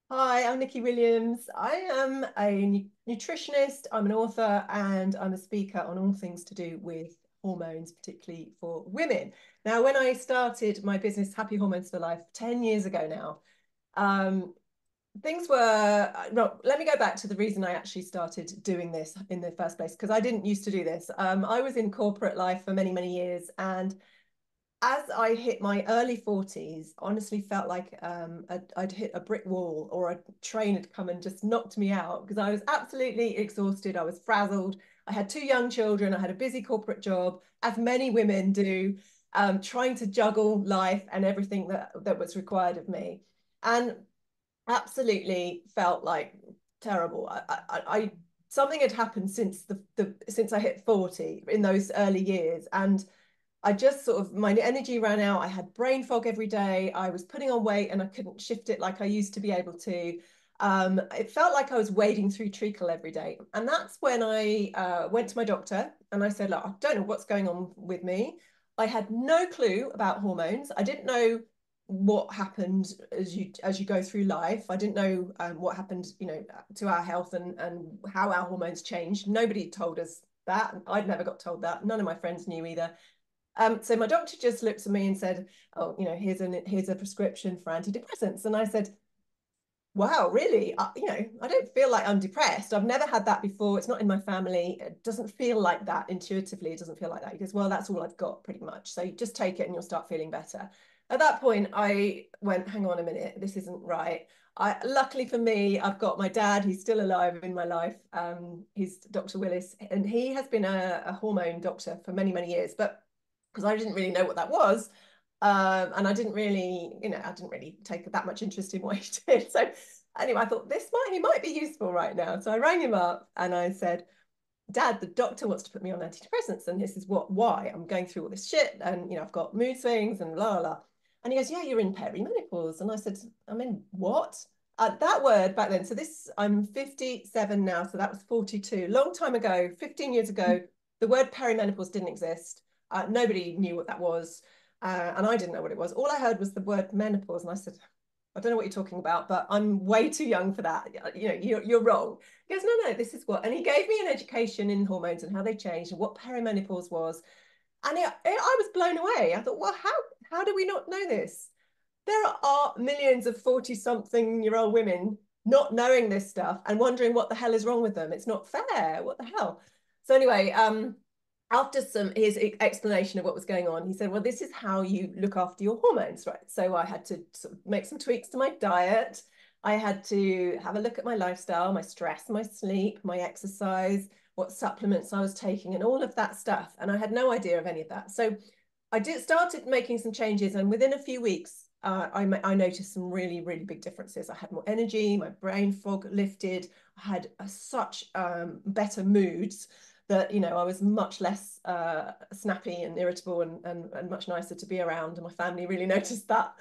Hi, I'm Nikki Williams. I am a nutritionist, I'm an author, and I'm a speaker on all things to do with hormones, particularly for women. Now, when I started my business, Happy Hormones for Life, 10 years ago now, um, things were, no, let me go back to the reason I actually started doing this in the first place, because I didn't used to do this. I was in corporate life for many, many years, and as I hit my early 40s, honestly felt like I'd hit a brick wall or a train had come and just knocked me out because I was absolutely exhausted. I was frazzled. I had two young children. I had a busy corporate job, as many women do, trying to juggle life and everything that was required of me. And absolutely felt like terrible. Something had happened since since I hit 40 in those early years. And I just sort of, my energy ran out. I had brain fog every day. I was putting on weight and I couldn't shift it like I used to be able to. It felt like I was wading through treacle every day. And that's when I went to my doctor and I said, look, I don't know what's going on with me. I had no clue about hormones. I didn't know what happened as you go through life. I didn't know what happened, to our health and how our hormones changed. Nobody told us that. I'd never got told that. None of my friends knew either. So my doctor just looked at me and said, "Oh, here's a prescription for antidepressants." And I said, "Wow, really? I don't feel like I'm depressed. I've never had that before. It's not in my family. It doesn't feel like that intuitively. It doesn't feel like that." He goes, "Well, that's all I've got, pretty much. So you just take it and you'll start feeling better." At that point, I went, "Hang on a minute, this isn't right." Luckily for me, I've got my dad. He's still alive in my life. He's Dr. Willis, and he has been a hormone doctor for many, many years. But because I didn't really know what that was. And I didn't really take that much interest in what he did. So anyway, I thought he might be useful right now. So I rang him up and I said, Dad, the doctor wants to put me on antidepressants, and this is why I'm going through all this shit, and I've got mood swings and la la. And he goes, yeah, you're in perimenopause. And I said, I'm in what? That word back then. So I'm 57 now, so that was 42. Long time ago, 15 years ago, the word perimenopause didn't exist. Nobody knew what that was. And I didn't know what it was. All I heard was the word menopause. And I said, I don't know what you're talking about, but I'm way too young for that. You're wrong. He goes, no, this is what. And he gave me an education in hormones and how they change and what perimenopause was. And I was blown away. I thought, well, how do we not know this? There are millions of 40-something-year-old women not knowing this stuff and wondering what the hell is wrong with them. It's not fair. What the hell? So anyway, after his explanation of what was going on, he said, well, this is how you look after your hormones, right? So I had to sort of make some tweaks to my diet. I had to have a look at my lifestyle, my stress, my sleep, my exercise, what supplements I was taking, and all of that stuff. And I had no idea of any of that. So I started making some changes, and within a few weeks, I noticed some really, really big differences. I had more energy, my brain fog lifted, I had such better moods that I was much less snappy and irritable and much nicer to be around, and my family really noticed that.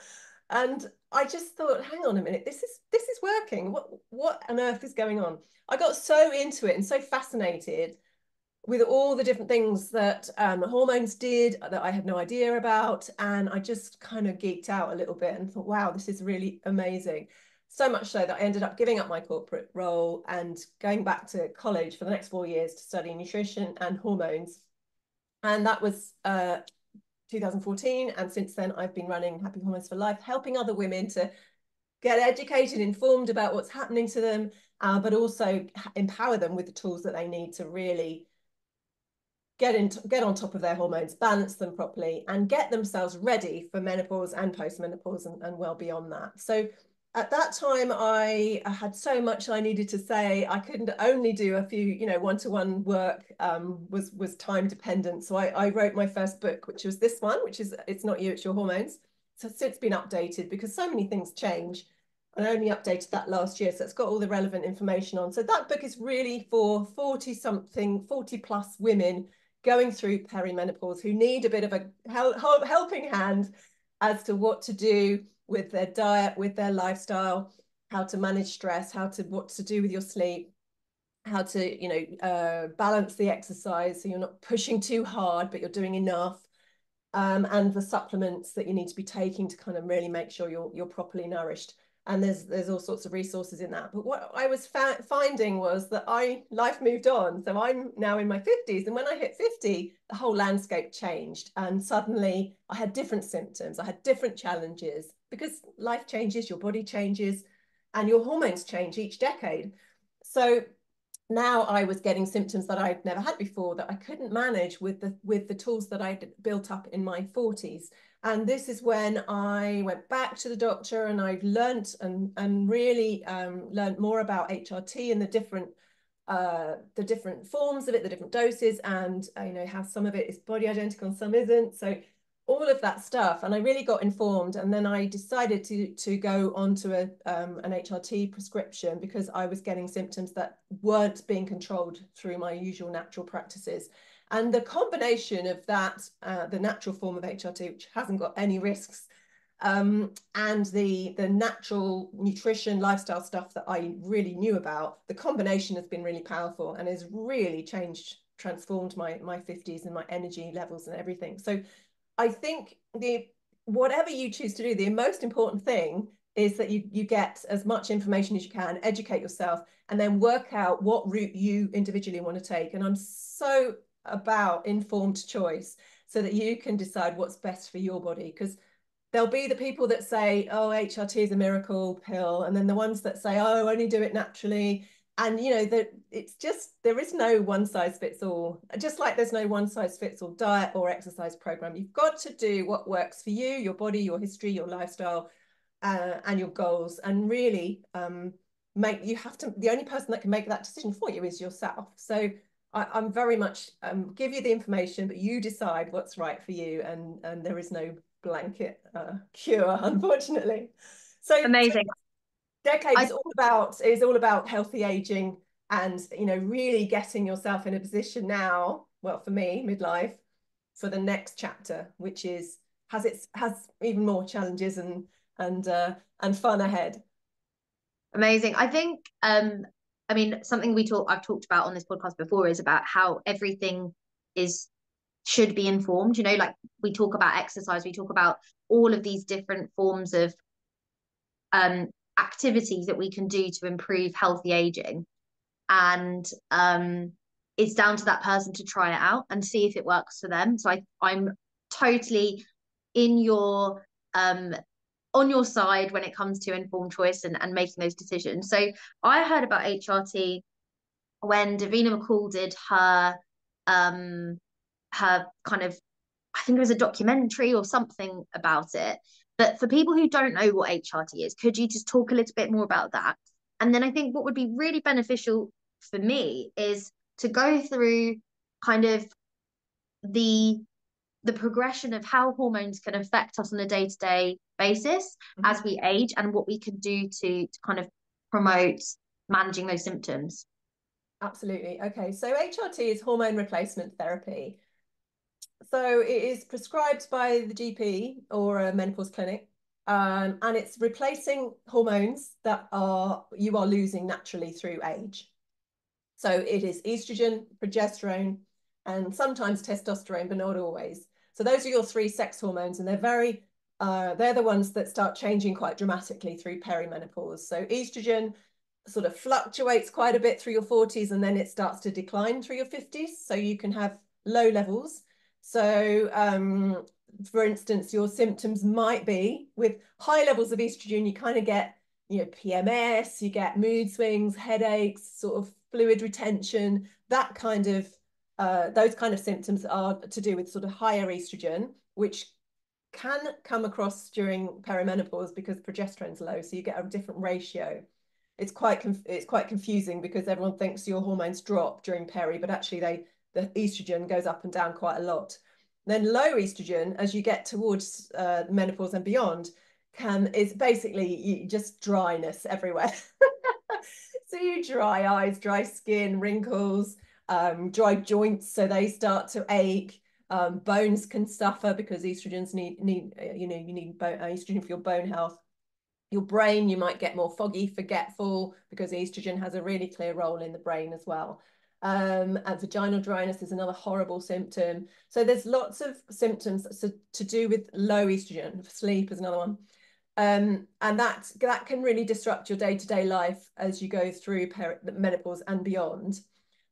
And I just thought, hang on a minute, this is working. What on earth is going on? I got so into it and so fascinated with all the different things that hormones did that I had no idea about. And I just kind of geeked out a little bit and thought, wow, this is really amazing. So much so that I ended up giving up my corporate role and going back to college for the next 4 years to study nutrition and hormones. And that was 2014. And since then, I've been running Happy Hormones for Life, helping other women to get educated, informed about what's happening to them, but also empower them with the tools that they need to really get on top of their hormones, balance them properly, and get themselves ready for menopause and postmenopause and well beyond that. So at that time, I had so much I needed to say. I couldn't only do a few, one-to-one work was time dependent. So I wrote my first book, which was this one, which is It's Not You, It's Your Hormones. So it's since been updated because so many things change. I only updated that last year, so it's got all the relevant information on. So that book is really for 40-something, 40-plus women going through perimenopause who need a bit of a helping hand as to what to do with their diet, with their lifestyle, how to manage stress, what to do with your sleep, how to balance the exercise so you're not pushing too hard but you're doing enough, and the supplements that you need to be taking to kind of really make sure you're properly nourished. and there's all sorts of resources in that. But what I was finding was that life moved on. So I'm now in my 50s, and when I hit 50, the whole landscape changed, and suddenly I had different symptoms, I had different challenges, because life changes, your body changes, and your hormones change each decade. So now I was getting symptoms that I'd never had before, that I couldn't manage with the tools that I'd built up in my 40s. And this is when I went back to the doctor, and I've learnt and really learned more about HRT and the different forms of it, the different doses, and you know, how some of it is body identical and some isn't. So all of that stuff, and I really got informed, and then I decided to go onto an HRT prescription, because I was getting symptoms that weren't being controlled through my usual natural practices. And the combination of that, the natural form of HRT, which hasn't got any risks, and the natural nutrition lifestyle stuff that I really knew about, the combination has been really powerful and has really transformed my 50s and my energy levels and everything. So I think whatever you choose to do, the most important thing is that you get as much information as you can, educate yourself, and then work out what route you individually want to take. And I'm so about informed choice, so that you can decide what's best for your body, because there'll be the people that say, oh, HRT is a miracle pill, and then the ones that say, oh, only do it naturally. And you know that it's just, there is no one size fits all, just like there's no one size fits all diet or exercise program. You've got to do what works for you, your body, your history, your lifestyle, and your goals. And really the only person that can make that decision for you is yourself. So I'm very much give you the information, but you decide what's right for you, and there is no blanket cure, unfortunately. So Amazing. Decade I is all about healthy aging, and you know, really getting yourself in a position now, well, for me, midlife, for the next chapter, which has even more challenges and fun ahead. Amazing. I think I mean, something I've talked about on this podcast before is about how everything is should be informed. You know, like we talk about exercise, we talk about all of these different forms of um activities that we can do to improve healthy aging. And it's down to that person to try it out and see if it works for them. So I'm totally in your on your side when it comes to informed choice and making those decisions. So I heard about HRT when Davina McCall did her kind of, I think it was a documentary or something about it. But for people who don't know what HRT is, could you just talk a little bit more about that? And then I think what would be really beneficial for me is to go through kind of the the progression of how hormones can affect us on a day-to-day basis as we age, and what we can do to kind of promote managing those symptoms. Absolutely. Okay, so HRT is hormone replacement therapy. So it is prescribed by the GP or a menopause clinic, and it's replacing hormones that you are losing naturally through age. So it is estrogen, progesterone, and sometimes testosterone, but not always. So those are your three sex hormones, and they're the ones that start changing quite dramatically through perimenopause. So estrogen sort of fluctuates quite a bit through your 40s, and then it starts to decline through your 50s. So you can have low levels. So for instance, your symptoms might be with high levels of estrogen, you kind of get, you know, PMS, you get mood swings, headaches, sort of fluid retention, that kind of those kind of symptoms are to do with sort of higher estrogen, which can come across during perimenopause because progesterone's low, so you get a different ratio. It's quite confusing because everyone thinks your hormones drop during peri, but actually the estrogen goes up and down quite a lot. Then low estrogen, as you get towards menopause and beyond, is basically just dryness everywhere. So you dry eyes, dry skin, wrinkles, dry joints, so they start to ache. Bones can suffer because estrogens you need estrogen for your bone health. Your brain, you might get more foggy, forgetful, because estrogen has a really clear role in the brain as well. And vaginal dryness is another horrible symptom. So there's lots of symptoms to do with low estrogen. Sleep is another one. And that can really disrupt your day-to-day life as you go through menopause and beyond.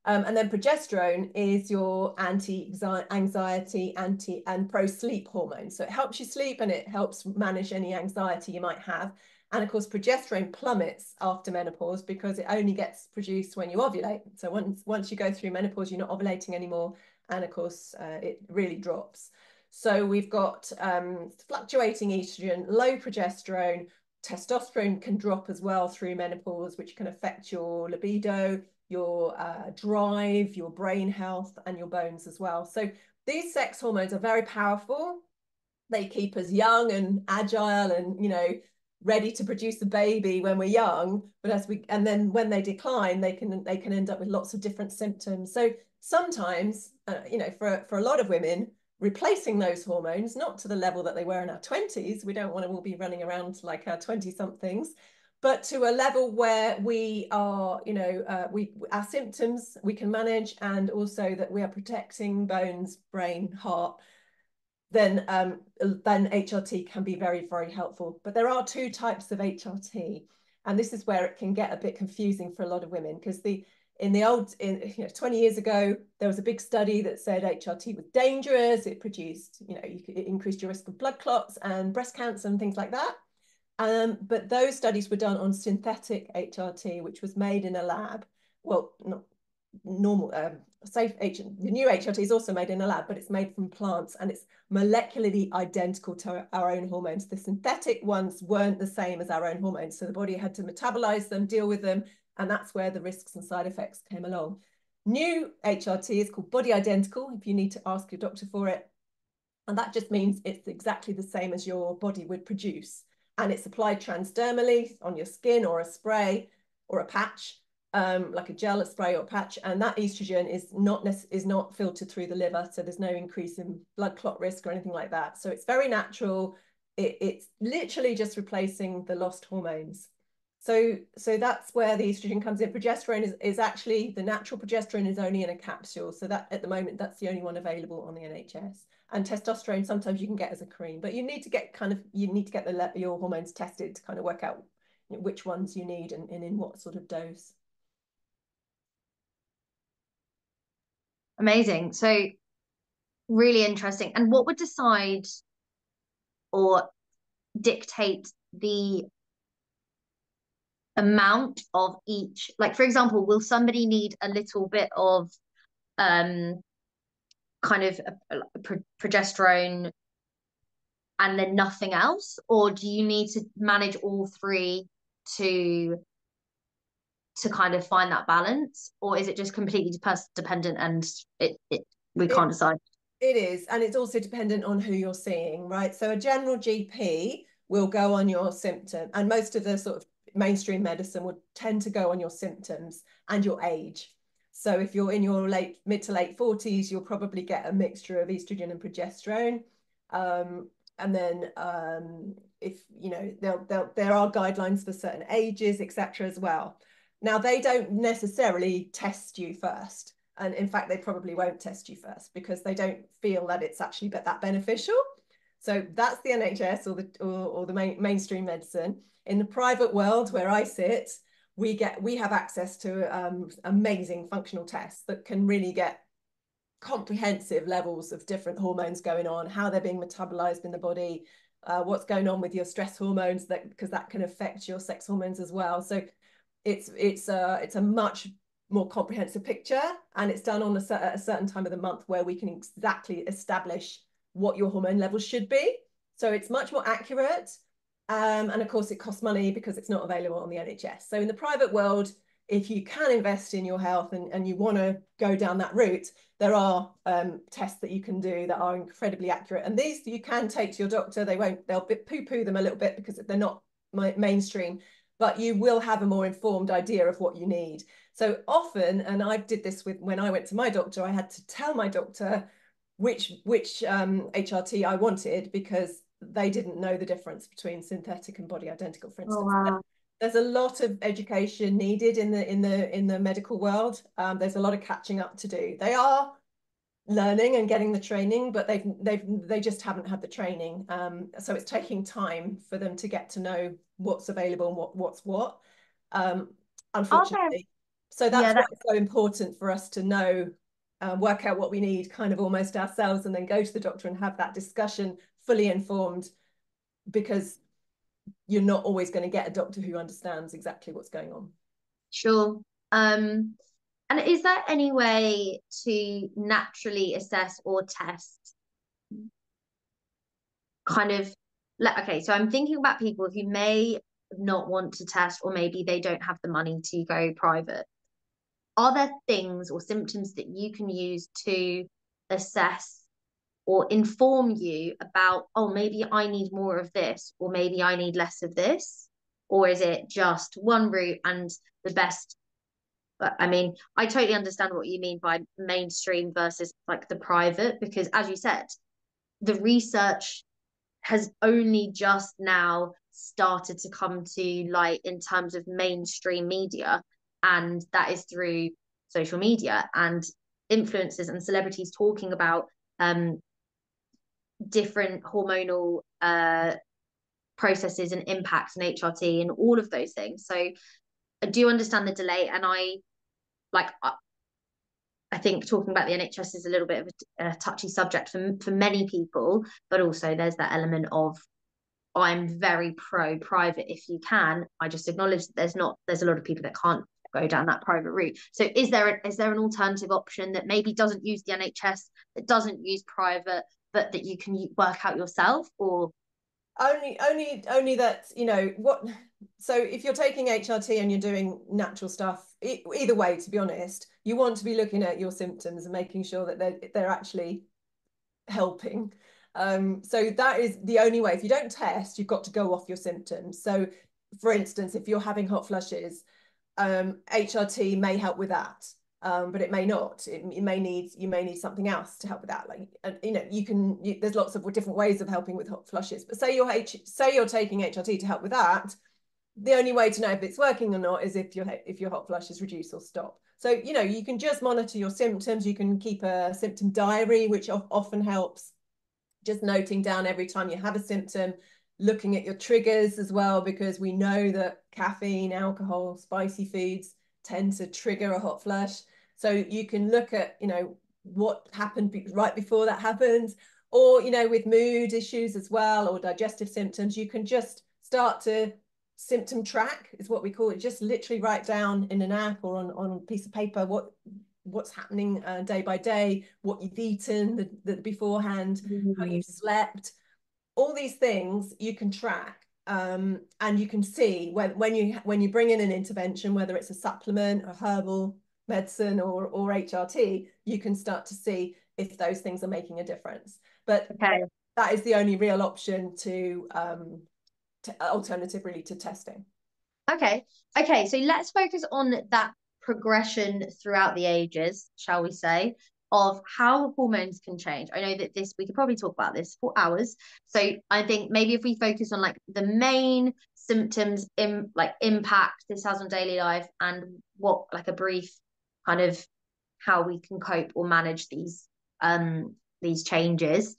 And then progesterone is your anti-anxiety, and pro-sleep hormone. So it helps you sleep and it helps manage any anxiety you might have. And of course, progesterone plummets after menopause because it only gets produced when you ovulate. So once you go through menopause, you're not ovulating anymore. And of course, it really drops. So we've got fluctuating estrogen, low progesterone, testosterone can drop as well through menopause, which can affect your libido, your drive, your brain health, and your bones as well. So these sex hormones are very powerful. They keep us young and agile and, you know, ready to produce a baby when we're young. But and then when they decline, they can end up with lots of different symptoms. So sometimes, you know, for a lot of women, replacing those hormones, not to the level that they were in our 20s. We don't want to all be running around like our 20-somethings, but to a level where we are, you know, our symptoms we can manage, and also that we are protecting bones, brain, heart, then HRT can be very, very helpful. But there are two types of HRT, and this is where it can get a bit confusing for a lot of women, because in 20 years ago, there was a big study that said HRT was dangerous. It produced, you know, it increased your risk of blood clots and breast cancer and things like that. But those studies were done on synthetic HRT, which was made in a lab. Well, not normal, safe HRT. The new HRT is also made in a lab, but it's made from plants and it's molecularly identical to our own hormones. The synthetic ones weren't the same as our own hormones, so the body had to metabolize them, deal with them, and that's where the risks and side effects came along. New HRT is called body identical, if you need to ask your doctor for it. And that just means it's exactly the same as your body would produce. And it's applied transdermally on your skin, or a spray or a patch, like a gel, a spray or a patch. And that estrogen is not filtered through the liver. So there's no increase in blood clot risk or anything like that. So it's very natural. It's literally just replacing the lost hormones. So that's where the estrogen comes in. Progesterone is actually, the natural progesterone is only in a capsule. So that at the moment, that's the only one available on the NHS. And testosterone, sometimes you can get as a cream, but you need to get your hormones tested to kind of work out which ones you need and in what sort of dose. Amazing. So really interesting. And what would decide or dictate the amount of each? Like, for example, will somebody need a little bit of um kind of progesterone and then nothing else, or do you need to manage all three to kind of find that balance, or is it just completely person dependent and we can't decide? It is, and it's also dependent on who you're seeing, right? So a general GP will go on your symptom, and most of the sort of mainstream medicine would tend to go on your symptoms and your age. So if you're in your mid to late 40s, you'll probably get a mixture of estrogen and progesterone. And then if you know, there are guidelines for certain ages, etc. as well. Now, they don't necessarily test you first. And in fact, they probably won't test you first because they don't feel that it's actually that beneficial. So that's the NHS or the mainstream medicine. In the private world where I sit, we have access to amazing functional tests that can really get comprehensive levels of different hormones going on, how they're being metabolized in the body, what's going on with your stress hormones, because that can affect your sex hormones as well. So it's a much more comprehensive picture, and it's done on a certain time of the month where we can exactly establish what your hormone levels should be. So it's much more accurate. And of course, it costs money because it's not available on the NHS. So in the private world, if you can invest in your health and you want to go down that route, there are tests that you can do that are incredibly accurate. And these you can take to your doctor. They'll poo-poo them a little bit because they're not mainstream, but you will have a more informed idea of what you need. So often, and I did this when I went to my doctor, I had to tell my doctor which HRT I wanted because they didn't know the difference between synthetic and body identical, for Oh, instance. wow. There's a lot of education needed in the medical world. There's a lot of catching up to do. They are learning and getting the training, but they just haven't had the training. So it's taking time for them to get to know what's available and what's what. Okay. Unfortunately. So Yeah, that's why that it's so important for us to know, work out what we need kind of almost ourselves, and then go to the doctor and have that discussion fully informed, because you're not always going to get a doctor who understands exactly what's going on. sure. And is there any way to naturally assess or test kind of like, okay, so I'm thinking about people who may not want to test, or maybe they don't have the money to go private. Are there things or symptoms that you can use to assess or inform you about, oh, maybe I need more of this, or maybe I need less of this? Or is it just one route and the best? But I mean, I totally understand what you mean by mainstream versus like the private, because as you said, the research has only just now started to come to light in terms of mainstream media. And that is through social media and influencers and celebrities talking about different hormonal processes and impacts and HRT and all of those things. So I do understand the delay. And like, I think talking about the NHS is a little bit of a touchy subject for many people, but also there's that element of I'm very pro private if you can. I just acknowledge that there's a lot of people that can't go down that private route. So is there an alternative option that maybe doesn't use the NHS, that doesn't use private, but that you can work out yourself? Or Only that, you know what, so if you're taking HRT and you're doing natural stuff, either way, to be honest, you want to be looking at your symptoms and making sure that they're actually helping. So that is the only way. If you don't test, you've got to go off your symptoms. So for instance, if you're having hot flushes, HRT may help with that. But it may not. You may need something else to help with that. Like, you know, there's lots of different ways of helping with hot flushes. But say you're taking HRT to help with that, the only way to know if it's working or not is if your hot flushes reduce or stop. So, you know, you can just monitor your symptoms. You can keep a symptom diary, which often helps, just noting down every time you have a symptom, looking at your triggers as well, because we know that caffeine, alcohol, spicy foods tend to trigger a hot flush. So you can look at, you know, what happened right before that happens, or, you know, with mood issues as well, or digestive symptoms, you can just start to symptom track, is what we call it. Just literally write down in an app or on a piece of paper what's happening day by day, what you've eaten the beforehand, how you've slept. All these things you can track, and you can see when you bring in an intervention, whether it's a supplement, a herbal medicine, or HRT, you can start to see if those things are making a difference. But okay. that is the only real option to alternative really to testing. Okay. Okay. So let's focus on that progression throughout the ages, shall we say, of how hormones can change. I know that we could probably talk about this for hours. So I think maybe if we focus on like the main symptoms in like impact this has on daily life, and what like a brief kind of how we can cope or manage these changes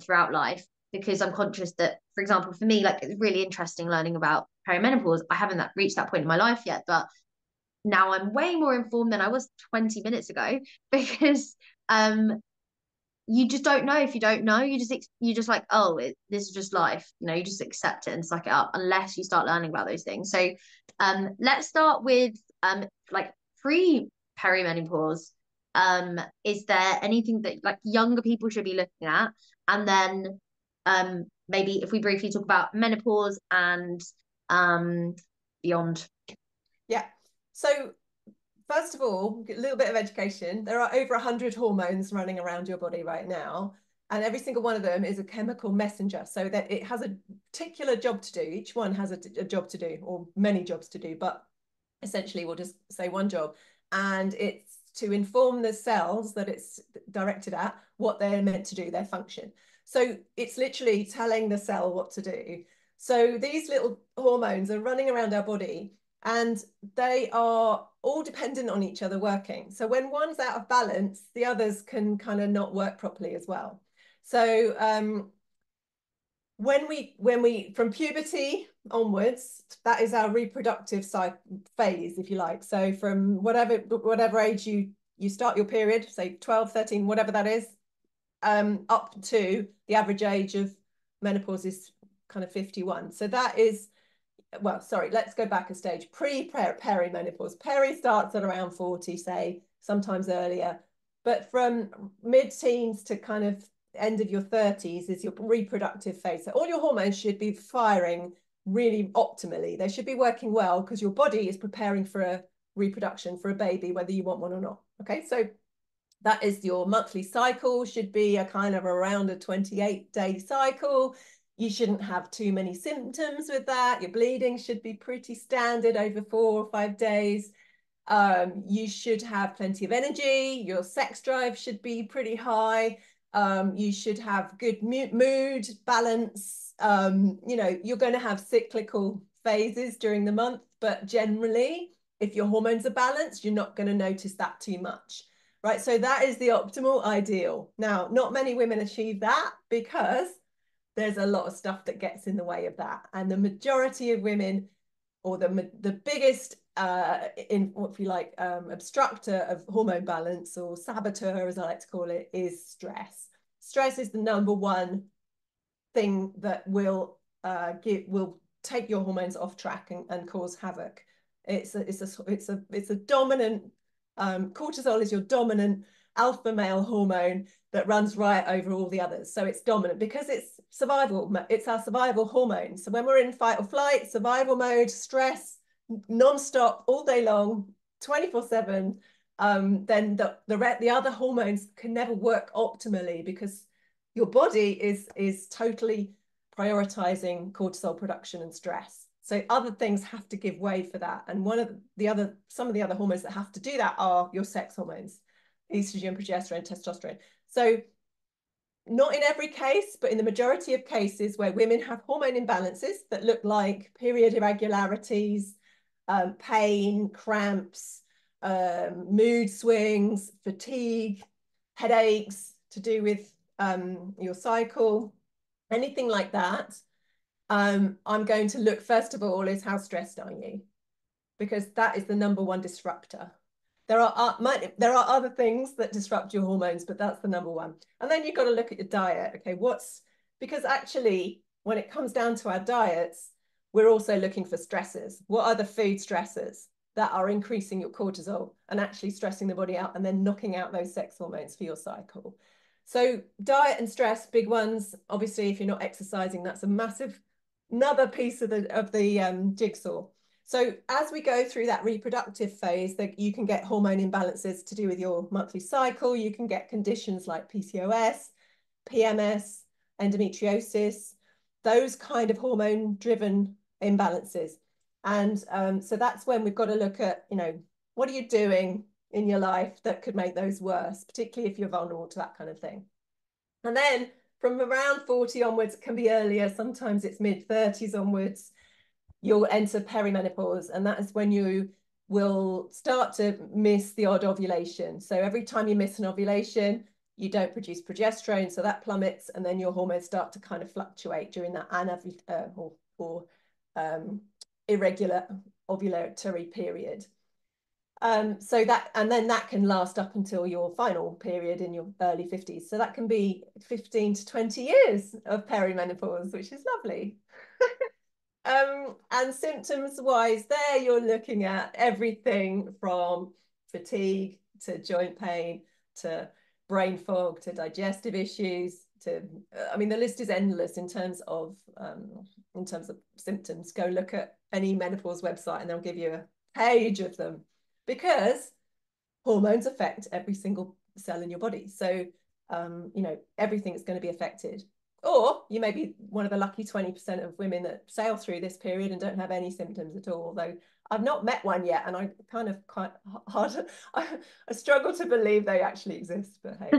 throughout life, because I'm conscious that, for example, for me, like it's really interesting learning about perimenopause. I haven't reached that point in my life yet, but now I'm way more informed than I was 20 minutes ago, because you just don't know. If you don't know, you just like, oh, this is just life, you know, you just accept it and suck it up unless you start learning about those things. So let's start with like pre perimenopause. Is there anything that like younger people should be looking at? And then maybe if we briefly talk about menopause and beyond. Yeah. So first of all, a little bit of education. There are over 100 hormones running around your body right now, and every single one of them is a chemical messenger, so that it has a particular job to do. Each one has a job to do, or many jobs to do, but essentially we'll just say one job, and it's to inform the cells that it's directed at what they're meant to do, their function. So it's literally telling the cell what to do. So these little hormones are running around our body, and they are all dependent on each other working. So when one's out of balance, the others can kind of not work properly as well. So when we from puberty onwards, that is our reproductive phase, if you like. So from whatever age you start your period, say 12, 13, whatever that is, up to the average age of menopause is kind of 51. So that is, well, sorry, let's go back a stage. Perimenopause. Peri starts at around 40, say, sometimes earlier. But from mid-teens to kind of end of your 30s is your reproductive phase. So all your hormones should be firing really optimally. They should be working well because your body is preparing for a reproduction for a baby, whether you want one or not. Okay, so that is your monthly cycle, should be a kind of around a 28-day cycle. You shouldn't have too many symptoms with that. Your bleeding should be pretty standard over 4 or 5 days. You should have plenty of energy. Your sex drive should be pretty high. You should have good mood balance. You know, you're going to have cyclical phases during the month, but generally, if your hormones are balanced, you're not going to notice that too much. Right, so that is the optimal ideal. Now, not many women achieve that because there's a lot of stuff that gets in the way of that. And the majority of women, or the biggest, in what if you like, obstructor of hormone balance, or saboteur, as I like to call it, is stress. Stress is the number one thing that will take your hormones off track and cause havoc. It's a dominant. Cortisol is your dominant alpha male hormone that runs riot over all the others. So it's dominant because it's survival. It's our survival hormone. So when we're in fight or flight, survival mode, stress, non-stop, all day long, 24/7, then the other hormones can never work optimally because your body is totally prioritizing cortisol production and stress. So other things have to give way for that. And some of the other hormones that have to do that are your sex hormones, estrogen, progesterone, testosterone. So not in every case, but in the majority of cases where women have hormone imbalances that look like period irregularities, pain, cramps, mood swings, fatigue, headaches to do with your cycle, anything like that, I'm going to look, first of all, is how stressed are you? Because that is the number one disruptor. There are other things that disrupt your hormones, but that's the number one. And then you've got to look at your diet. Okay, because actually, when it comes down to our diets, we're also looking for stressors. What are the food stressors that are increasing your cortisol and actually stressing the body out and then knocking out those sex hormones for your cycle? So diet and stress, big ones. Obviously, if you're not exercising, that's another piece of the jigsaw. So as we go through that reproductive phase, that you can get hormone imbalances to do with your monthly cycle. You can get conditions like PCOS, PMS, endometriosis, those kind of hormone-driven imbalances. And so that's when we've got to look at, what are you doing in your life that could make those worse, particularly if you're vulnerable to that kind of thing. And then from around 40 onwards, it can be earlier, sometimes it's mid-30s onwards, you'll enter perimenopause, and that is when you will start to miss the odd ovulation. So every time you miss an ovulation, you don't produce progesterone, so that plummets, and then your hormones start to kind of fluctuate during that irregular ovulatory period. So that, and then that can last up until your final period in your early 50s. So that can be 15 to 20 years of perimenopause, which is lovely. And symptoms wise, there you're looking at everything from fatigue to joint pain to brain fog to digestive issues to, I mean, the list is endless in terms of symptoms. Go look at any menopause website and they'll give you a page of them, because hormones affect every single cell in your body. So, everything is going to be affected. Or you may be one of the lucky 20% of women that sail through this period and don't have any symptoms at all. Although I've not met one yet, and I kind of quite hard. I struggle to believe they actually exist. But hey.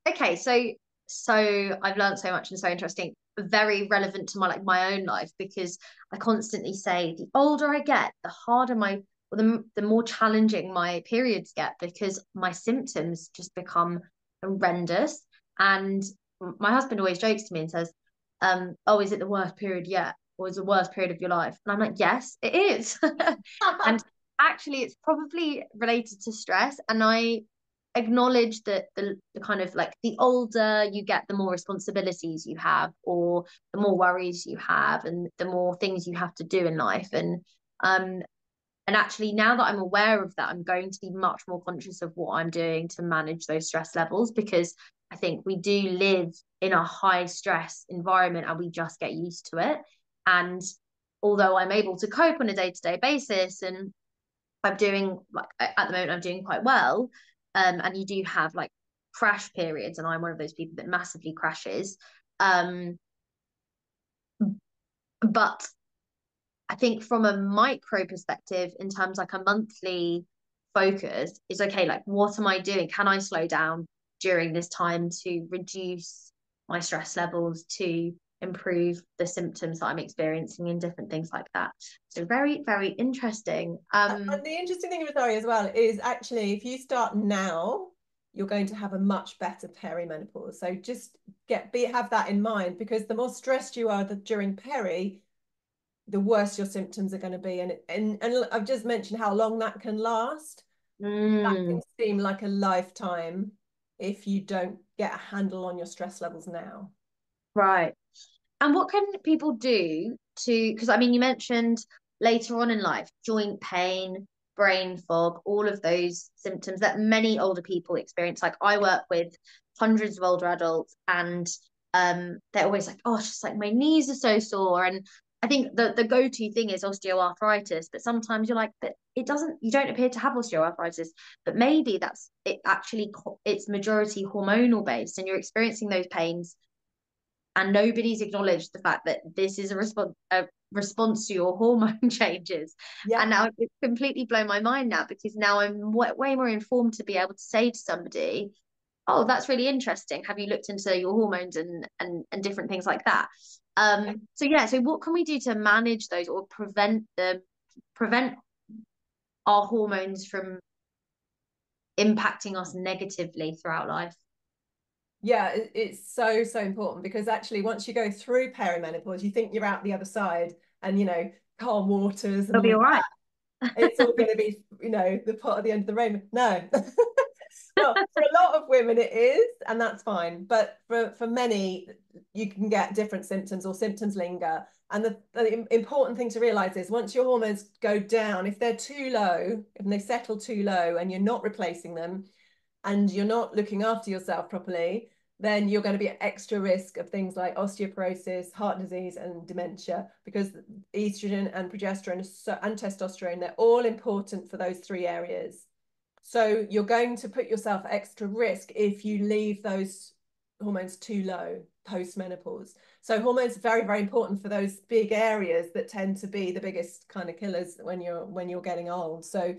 Okay, so I've learned so much and so interesting. very relevant to my own life, because I constantly say the older I get, the harder or the more challenging my periods get, because my symptoms just become horrendous. And my husband always jokes to me and says, oh, is it the worst period yet? Or is it the worst period of your life? And I'm like, yes, it is. And actually, it's probably related to stress. And I acknowledge that the kind of like the older you get, the more responsibilities you have, or the more worries you have, and the more things you have to do in life. Um and actually, now that I'm aware of that, I'm going to be much more conscious of what I'm doing to manage those stress levels, because I think we do live in a high stress environment and we just get used to it. And although I'm able to cope on a day-to-day basis, and I'm doing like at the moment I'm doing quite well, and you do have like crash periods, and I'm one of those people that massively crashes. Um, but I think from a micro perspective, in terms like a monthly focus, is okay, like what am I doing? Can I slow down during this time to reduce my stress levels, to improve the symptoms that I'm experiencing, and different things like that? So very, very interesting. And the interesting thing with Zoe as well is actually if you start now, you're going to have a much better perimenopause. So just have that in mind, because the more stressed you are during peri, the worse your symptoms are going to be. And I've just mentioned how long that can last. That can seem like a lifetime if you don't get a handle on your stress levels now. Right. And what can people do because I mean, you mentioned later on in life, joint pain, brain fog, all of those symptoms that many older people experience. Like I work with hundreds of older adults, and they're always like, oh, it's just like my knees are so sore. And I think the go-to thing is osteoarthritis, but sometimes you're like, but you don't appear to have osteoarthritis, but maybe that's it actually, it's majority hormonal based, and you're experiencing those pains, and nobody's acknowledged the fact that this is a response to your hormone changes. Yeah. And now it's completely blown my mind now, because now I'm way more informed to be able to say to somebody, oh, that's really interesting, have you looked into your hormones and different things like that. So what can we do to manage those, or prevent our hormones from impacting us negatively throughout life? Yeah, it's so important, because actually once you go through perimenopause, you think you're out the other side and, calm waters and It'll all be of all right. that. It's all going to be, the pot at the end of the rainbow. No. Well, for a lot of women it is, and that's fine. But for many, you can get different symptoms, or symptoms linger. And the important thing to realize is once your hormones go down, if they're too low, if they settle too low and you're not replacing them, and you're not looking after yourself properly, then you're going to be at extra risk of things like osteoporosis, heart disease, and dementia, because estrogen and progesterone and testosterone, they're all important for those three areas. So you're going to put yourself at extra risk if you leave those hormones too low post-menopause. So hormones are very, very important for those big areas that tend to be the biggest kind of killers when you're getting old. So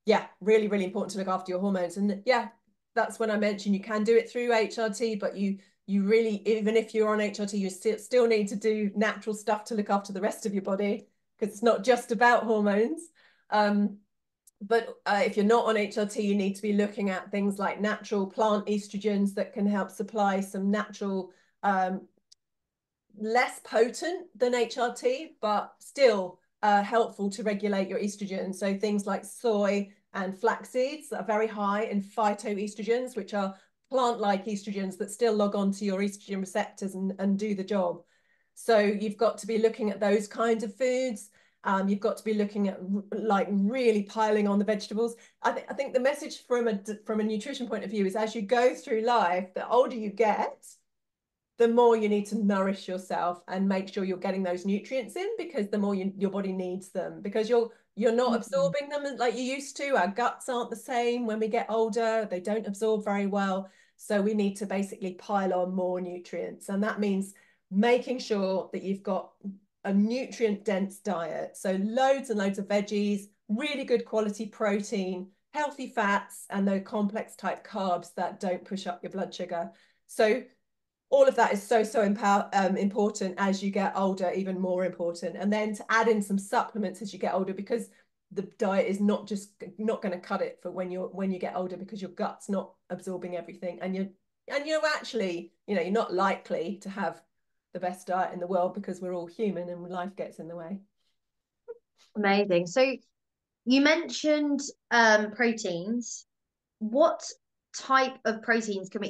yeah, really, really important to look after your hormones. And yeah, that's when I mentioned you can do it through HRT, but you really, even if you're on HRT, you still need to do natural stuff to look after the rest of your body, because it's not just about hormones. But if you're not on HRT, you need to be looking at things like natural plant estrogens that can help supply some natural, less potent than HRT, but still helpful to regulate your estrogen. So things like soy and flax seeds that are very high in phytoestrogens, which are plant-like estrogens that still log on to your estrogen receptors and do the job. So you've got to be looking at those kinds of foods. You've got to be looking at like really piling on the vegetables. I think the message from a nutrition point of view is, as you go through life, the older you get, the more you need to nourish yourself and make sure you're getting those nutrients in, because the more your body needs them, because you're not absorbing them like you used to. Our guts aren't the same when we get older. They don't absorb very well. So we need to basically pile on more nutrients. And that means making sure that you've got a nutrient dense diet. So loads and loads of veggies, really good quality protein, healthy fats, and those complex type carbs that don't push up your blood sugar. So all of that is so important as you get older, even more important. And then to add in some supplements as you get older, because the diet is not going to cut it for when you get older, because your gut's not absorbing everything, and you're actually, you're not likely to have the best diet in the world, because we're all human and life gets in the way. Amazing. So you mentioned proteins. What type of proteins can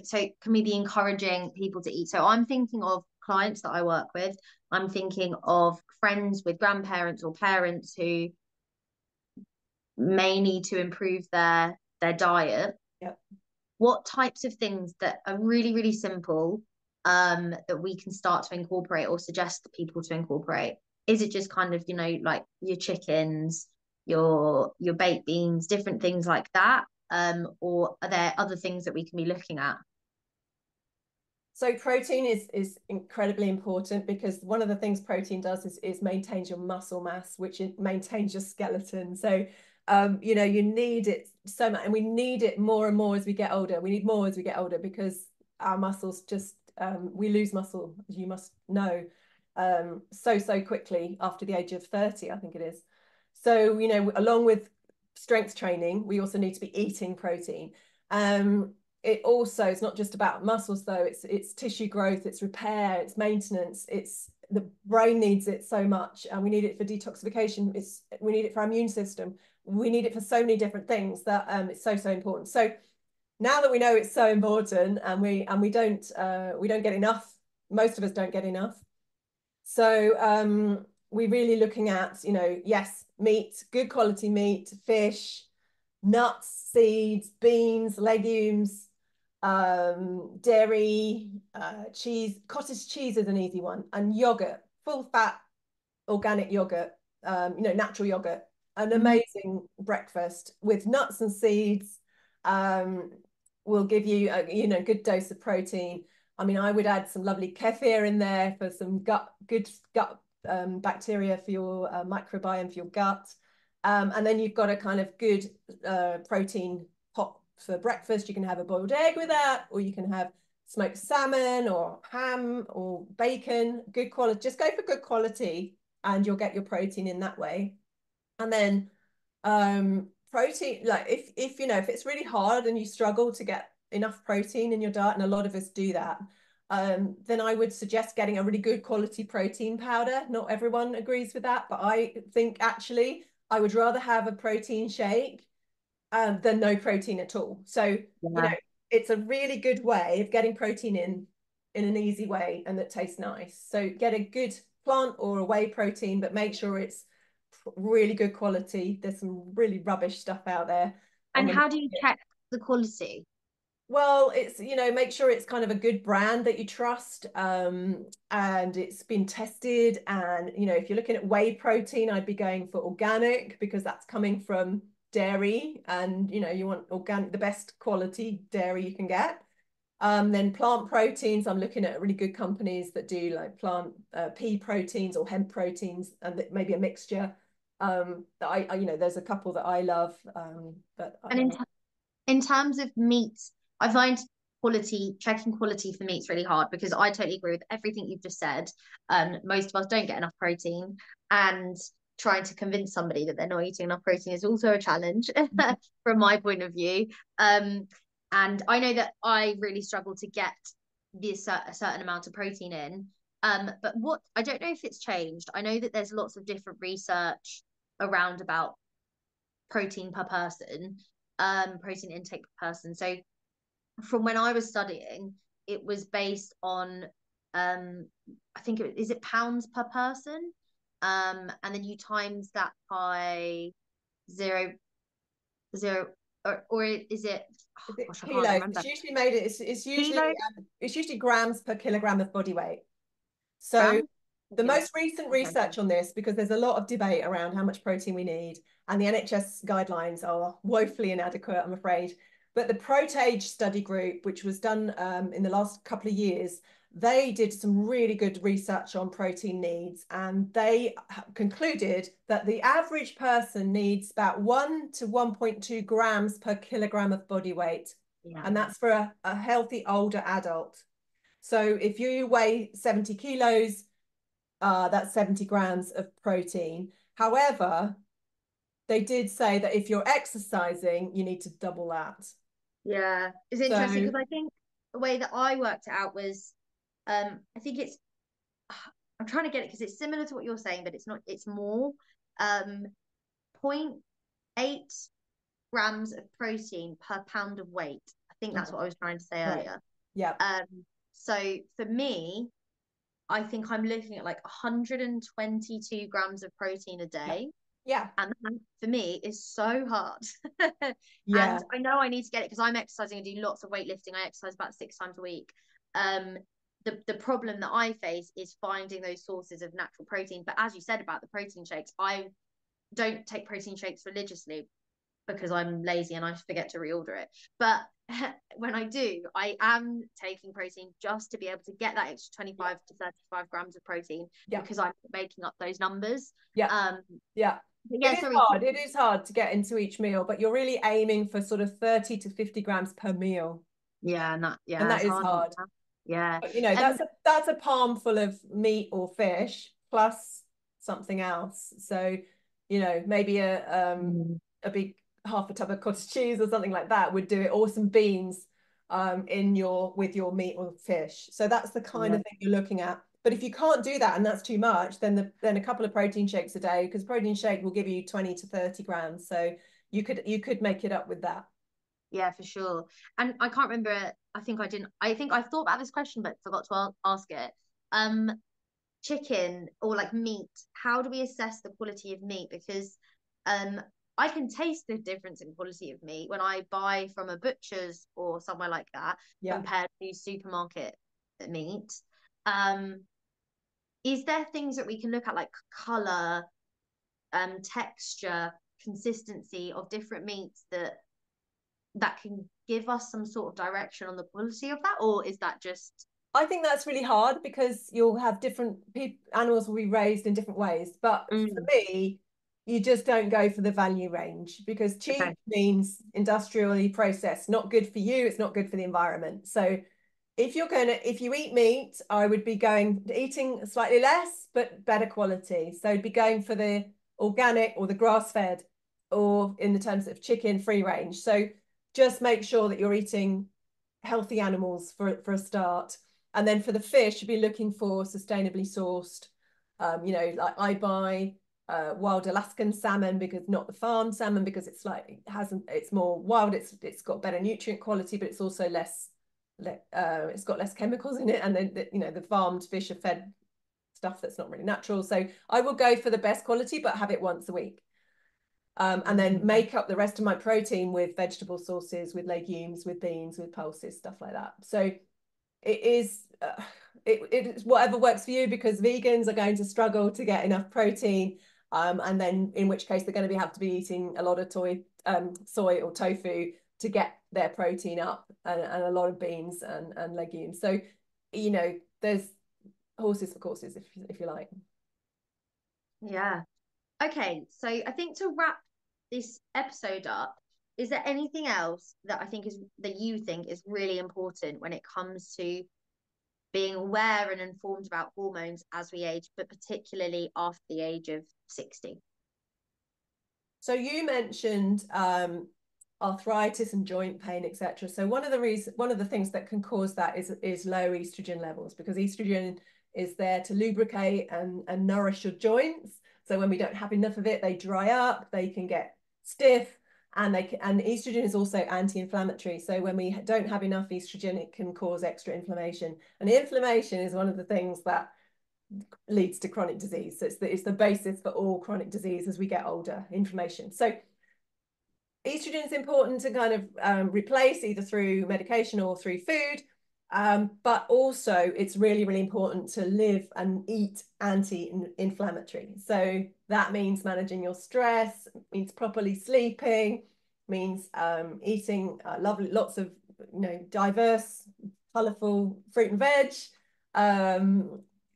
we be encouraging people to eat? So I'm thinking of clients that I work with. I'm thinking of friends with grandparents or parents who may need to improve their diet. Yep. What types of things that are really, really simple that we can start to incorporate or suggest people to incorporate? Is it just kind of, like your chickens, your baked beans, different things like that? Or are there other things that we can be looking at? So protein is incredibly important, because one of the things protein does is maintains your muscle mass, which it maintains your skeleton. So you need it so much, and we need it more and more as we get older. We need more as we get older, because our muscles just we lose muscle, as you must know, so quickly after the age of 30, I think it is. So along with strength training, we also need to be eating protein. It also, it's not just about muscles though, it's tissue growth, it's repair, it's maintenance, it's the brain needs it so much, and we need it for detoxification, we need it for our immune system, we need it for so many different things, that it's so important. So now that we know it's so important, and we don't get enough, most of us don't get enough. So we're really looking at, yes, meat, good quality meat, fish, nuts, seeds, beans, legumes, dairy, cheese. Cottage cheese is an easy one, and yogurt, full fat organic yogurt, natural yogurt, an amazing breakfast with nuts and seeds, will give you a good dose of protein. I mean, I would add some lovely kefir in there for some good gut bacteria for your microbiome for your gut. And then you've got a kind of good protein pot for breakfast. You can have a boiled egg with that, or you can have smoked salmon or ham or bacon, good quality. Just go for good quality, and you'll get your protein in that way. And then protein, like if if it's really hard and you struggle to get enough protein in your diet, and a lot of us do that, then I would suggest getting a really good quality protein powder. Not everyone agrees with that, but I think actually I would rather have a protein shake than no protein at all. So it's a really good way of getting protein in an easy way, and that tastes nice. So get a good plant or a whey protein, but make sure it's really good quality. There's some really rubbish stuff out there. And how do you check the quality? Well, it's, make sure it's kind of a good brand that you trust, and it's been tested. And, if you're looking at whey protein, I'd be going for organic, because that's coming from dairy, and, you want organic, the best quality dairy you can get. Then plant proteins, I'm looking at really good companies that do like plant pea proteins or hemp proteins, and maybe a mixture. That there's a couple that I love. But And in terms of meats, I find checking quality for meats really hard, because I totally agree with everything you've just said. Most of us don't get enough protein, and trying to convince somebody that they're not eating enough protein is also a challenge from my point of view. And I know that I really struggle to get a certain amount of protein in. But what I don't know if it's changed. I know that there's lots of different research around about protein per person, protein intake per person. So from when I was studying, it was based on I think is it pounds per person, and then you times that by zero, or is it? Oh, gosh, I can't kilos? remember. It's usually made it. It's usually grams per kilogram of body weight. So Grams? the Yeah. most recent Okay. research on this, because there's a lot of debate around how much protein we need, and the NHS guidelines are woefully inadequate, I'm afraid. But the ProTage study group, which was done in the last couple of years, they did some really good research on protein needs, and they concluded that the average person needs about 1 to 1.2 grams per kilogram of body weight. Yeah. And that's for a healthy older adult. So if you weigh 70 kilos, that's 70 grams of protein. However, they did say that if you're exercising, you need to double that. Yeah, it's interesting So because I think the way that I worked it out was, I think it's, I'm trying to get it because it's similar to what you're saying, but it's not. It's more, um, 0.8 grams of protein per pound of weight. I think that's what I was trying to say right. earlier. Yeah. So for me, I think I'm looking at like 122 grams of protein a Yeah. day. Yeah. And that for me is so hard. Yeah. And I know I need to get it because I'm exercising and do lots of weightlifting. I exercise about 6 times a week. Um, the problem that I face is finding those sources of natural protein. But as you said about the protein shakes, I don't take protein shakes religiously because I'm lazy and I forget to reorder it. But when I do, I am taking protein just to be able to get that extra Yeah. 25 to 35 grams of protein Yeah. because I'm making up those numbers. Yeah. Um, Yeah. but It yeah, is sorry. hard. It is hard to get into each meal, but you're really aiming for sort of 30 to 50 grams per meal. Yeah, And that it's is hard. hard. Yeah. But, you know, And that's a palm full of meat or fish plus something else. So, you know, maybe a big half a tub of cottage cheese or something like that would do it, or some beans in your with your meat or fish. So that's the kind yeah, of thing you're looking at. But if you can't do that and that's too much, then a couple of protein shakes a day, because protein shake will give you 20 to 30 grams. So you could make it up with that. yeah, for sure. And I can't remember. I think I didn't. I think I thought about this question but forgot to ask it. Um, chicken or like meat. How do we assess the quality of meat? Because um, I can taste the difference in quality of meat when I buy from a butcher's or somewhere like that Yeah. compared to supermarket meat. Um, is there things that we can look at like color, texture, consistency of different meats that can give us some sort of direction on the quality of that, or is that just I think that's really hard because you'll have different people, animals will be raised in different ways. But for mm, me, you just don't go for the value range, because cheap okay? means industrially processed, not good for you, it's not good for the environment. So if you eat meat, I would be eating slightly less, but better quality. So I'd be going for the organic or the grass-fed, or in the terms of chicken, free range. So just make sure that you're eating healthy animals for a start. And then for the fish, you'd be looking for sustainably sourced. You know, like I buy wild Alaskan salmon, because not the farm salmon, because it's more wild. It's got better nutrient quality, but it's also it's got less chemicals in it. And then you know, the farmed fish are fed stuff that's not really natural. So I will go for the best quality, but have it once a week. And then make up the rest of my protein with vegetable sources, with legumes, with beans, with pulses, stuff like that. So it is it's whatever works for you, because vegans are going to struggle to get enough protein, and then in which case they're going to have to be eating a lot of soy or tofu to get their protein up, and a lot of beans and legumes. So you know, there's horses for courses, if you like. Yeah. Okay, so I think to wrap this episode up, is there anything else that I think is that you think is really important when it comes to being aware and informed about hormones as we age, but particularly after the age of 60? So you mentioned arthritis and joint pain, etc. So one of the things that can cause that is low estrogen levels, because estrogen is there to lubricate and nourish your joints. So when we don't have enough of it, they dry up, they can get stiff, and estrogen is also anti-inflammatory. So when we don't have enough estrogen, it can cause extra inflammation. And inflammation is one of the things that leads to chronic disease. So it's the basis for all chronic disease as we get older, inflammation. So estrogen is important to kind of replace, either through medication or through food. But also it's really, really important to live and eat anti-inflammatory. So that means managing your stress, means properly sleeping, means eating lots of, you know, diverse, colourful fruit and veg,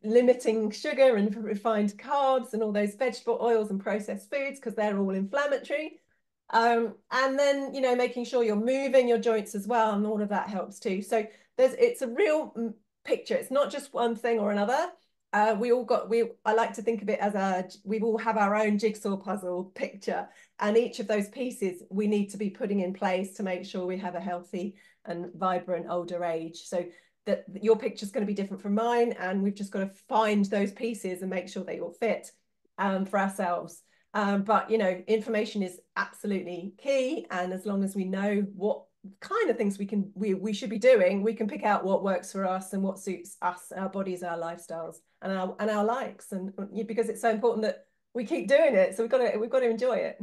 limiting sugar and refined carbs and all those vegetable oils and processed foods, because they're all inflammatory. And then, you know, making sure you're moving your joints as well, and all of that helps too. So it's a real picture. It's not just one thing or another. I like to think of it as we all have our own jigsaw puzzle picture, and each of those pieces we need to be putting in place to make sure we have a healthy and vibrant older age. So that your picture is going to be different from mine, and we've just got to find those pieces and make sure they all fit for ourselves. But you know, information is absolutely key, and as long as we know what kind of things we should be doing, we can pick out what works for us and what suits us, our bodies, our lifestyles, and our likes, and because it's so important that we keep doing it. So we've got to enjoy it.